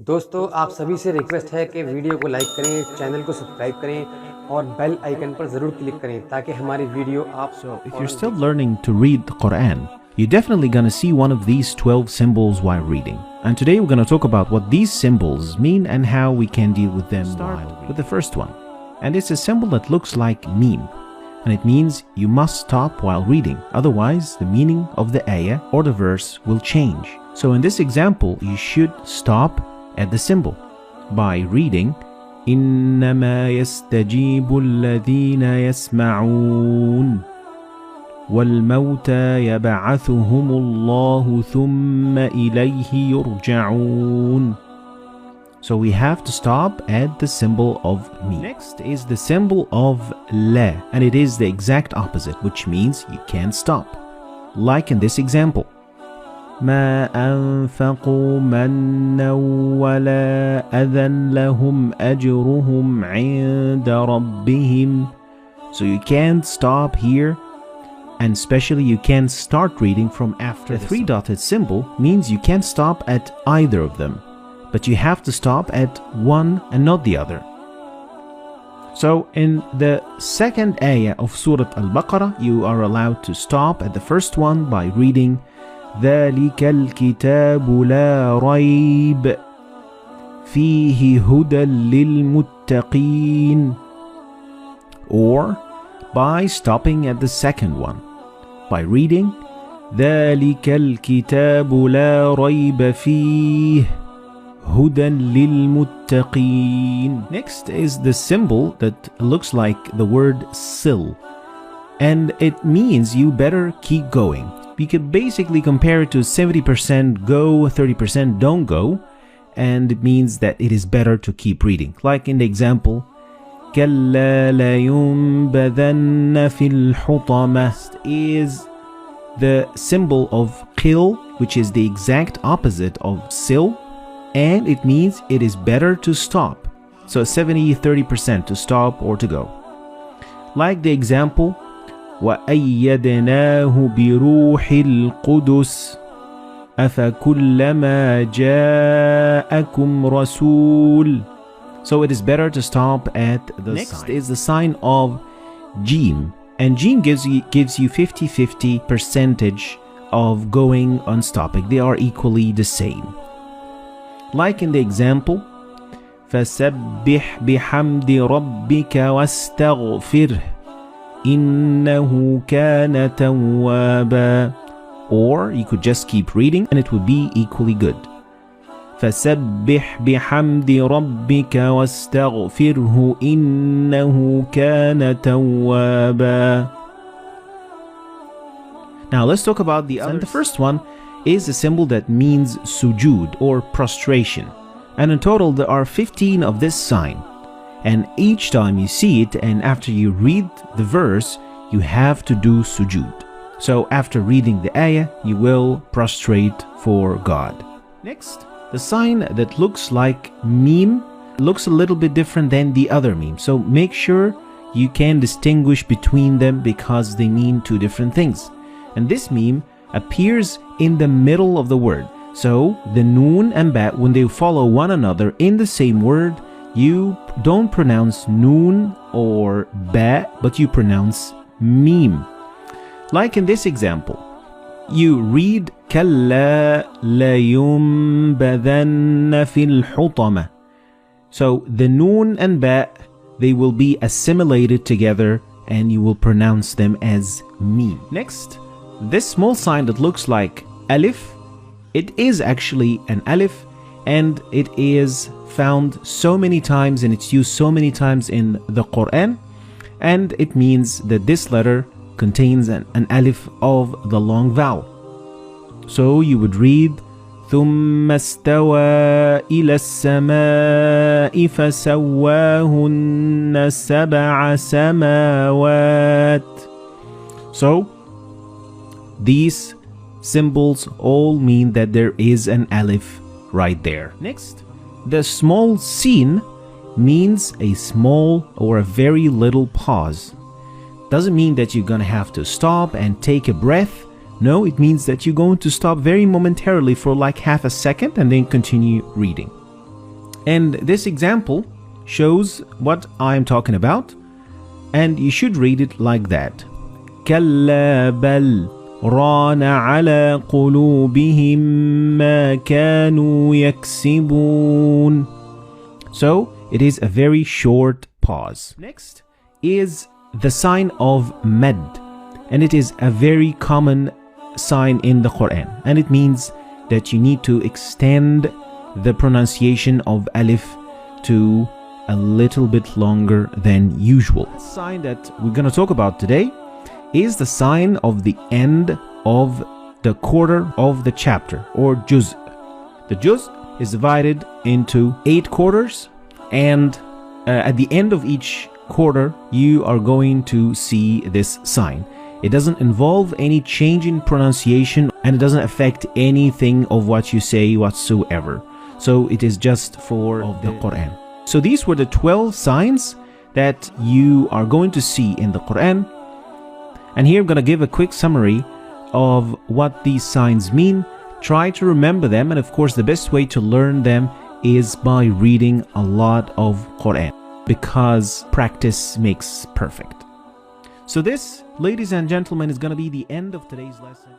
दोस्तों आप सभी से रिक्वेस्ट है कि वीडियो को लाइक करें, चैनल को सब्सक्राइब करें और बेल आइकन पर ज़रूर क्लिक करें ताकि हमारी वीडियो आप So, if you're still learning to read the Qur'an, you're definitely going to see one of these 12 symbols while reading. And today we're going to talk about what these symbols mean and how we can deal with them. Start with the first one. And it's a symbol that looks like meme. And it means you must stop while reading. Otherwise, the meaning of the ayah or the verse will change. So in this example, you should stop at the symbol by reading إنما يستجيب الذين يسمعون والموتى يبعثهم الله ثم إليه يرجعون. So we have to stop at the symbol of me. Next is the symbol of la, and it is the exact opposite, which means you can't stop. Like in this example, ما أنفقوا منا ولا أذى لهم أجرهم عند ربهم. So you can't stop here, and especially you can't start reading from after. The three-dotted symbol means you can't stop at either of them, but you have to stop at one and not the other. So in the second ayah of Surah Al-Baqarah, you are allowed to stop at the first one by reading ذلك الكتاب لا ريب فيه هدى للمتقين, or by stopping at the second one by reading ذلك الكتاب لا ريب فيه هدى للمتقين. Next is the symbol that looks like the word sil, and it means you better keep going. You could basically compare it to 70% go, 30% don't go, and it means that it is better to keep reading. Like in the example, كَلَّا لَيُنْبَذَنَّ فِي الْحُطَمَةِ is the symbol of qil, which is the exact opposite of sil, and it means it is better to stop. So 70-30% to stop or to go. Like the example, وَأَيَّدْنَاهُ بِرُوحِ الْقُدُسِ أَفَكُلَّمَا جَاءَكُمْ رَسُولٌ. So it is better to stop at the Next sign. Is the sign of Jim, and Jim gives you 50-50 percentage of going on stopping. They are equally the same. Like in the example, فَسَبِّحْ بِحَمْدِ رَبِّكَ وَاسْتَغْفِرْهُ إِنَّهُ كَانَ تَوَّابًا. Or you could just keep reading and it would be equally good. فَسَبِّحْ بِحَمْدِ رَبِّكَ وَاسْتَغْفِرْهُ إِنَّهُ كَانَ تَوَّابًا. Now let's talk about the other. The first one is a symbol that means sujud or prostration. And in total there are 15 of this sign. And each time you see it and after you read the verse, you have to do sujud. So after reading the ayah, you will prostrate for God. Next, the sign that looks like meme looks a little bit different than the other meme. So make sure you can distinguish between them because they mean two different things. And this meme appears in the middle of the word. So the noon and ba, when they follow one another in the same word, you don't pronounce noon or ba, but you pronounce meme. Like in this example, you read كَلَّا لَيُنْبَذَنَّ فِي الْحُطَمَةِ. So the noon and ba, they will be assimilated together and you will pronounce them as meme. Next, this small sign that looks like alif, it is actually an alif, and it is found so many times and it's used so many times in the Qur'an, and it means that this letter contains an alif of the long vowel. So you would read ثُمَّ اسْتَوَى إِلَى السَّمَاءِ فَسَوَّاهُنَّ سَبْعَ سَمَاوَاتٍ. So these symbols all mean that there is an alif right there. Next, the small sin means a small or a very little pause. Doesn't mean that you're gonna have to stop and take a breath. No, it means that you're going to stop very momentarily for like half a second and then continue reading. And this example shows what I'm talking about, and you should read it like that. كلا بل ران على قلوبهم ما كانوا يكسبون. So it is a very short pause. Next is the sign of mad, and it is a very common sign in the Quran, and it means that you need to extend the pronunciation of alif to a little bit longer than usual. The sign that we're going to talk about today is the sign of the end of the quarter of the chapter, or juz. The juz is divided into 8 quarters, and at the end of each quarter you are going to see this sign. It doesn't involve any change in pronunciation, and it doesn't affect anything of what you say whatsoever. So it is just for the Quran. So these were the 12 signs that you are going to see in the Quran. And here I'm going to give a quick summary of what these signs mean. Try to remember them, and of course the best way to learn them is by reading a lot of Quran, because practice makes perfect. So this, ladies and gentlemen, is going to be the end of today's lesson.